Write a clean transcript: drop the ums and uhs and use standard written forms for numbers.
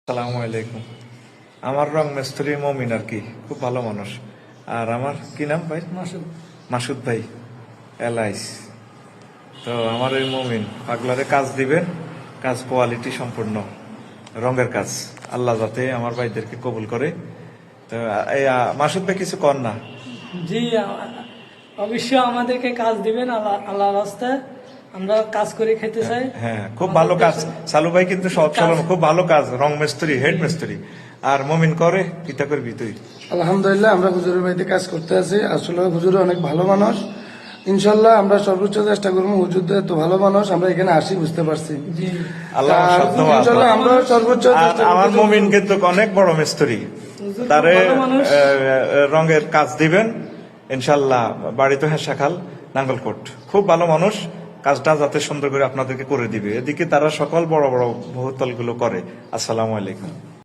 আসসালামু আলাইকুম। আমার রং মিস্ত্রি মমিন আর কি, খুব ভালো মানুষ। আর আমার কি নাম ভাই? মাসুদ ভাই, এলাইস। তো আমার এই মমিন পাগলারে কাজ দিবেন, কাজ কোয়ালিটি সম্পূর্ণ রঙের কাজ। আল্লাহ যাতে আমার ভাইদেরকে কবুল করে। তো এই মাসুদ ভাই কিছু কর না। জি, অবশ্যই আমাদেরকে কাজ দিবেন আল্লাহ রাস্তায়। আমরা কাজ করে খেতে চাই। হ্যাঁ, খুব ভালো কাজ। সালু ভাই কিন্তু সব চলন খুব ভালো কাজ, রং মিস্ত্রি, হেড মিস্ত্রি। আর মমিন করে কিতা করবি তুই? আলহামদুলিল্লাহ, আমরা হুজুরের বাড়িতে কাজ করতে আছি। আসলে হুজুর অনেক ভালো মানুষ। ইনশাল্লাহ আমরা সর্বোচ্চ চেষ্টা করবো। হুজুর তো ভালো মানুষ, আমরা এখানে আসি বুঝতে পারছি। জি, আল্লাহ ইনশাল্লাহ আমরা সর্বোচ্চ আমার মমিন কিন্তু অনেক বড় মিস্ত্রি, তারে রঙের কাজ দিবেন ইনশাল্লাহ। বাড়িতে হেসাখাল নাঙ্গলকোট, খুব ভালো মানুষ। কাজটা যাতে সুন্দর করে আপনাদেরকে করে দিবে। এদিকে তারা সকল বড় বড় বহুতল গুলো করে। আসসালামু আলাইকুম।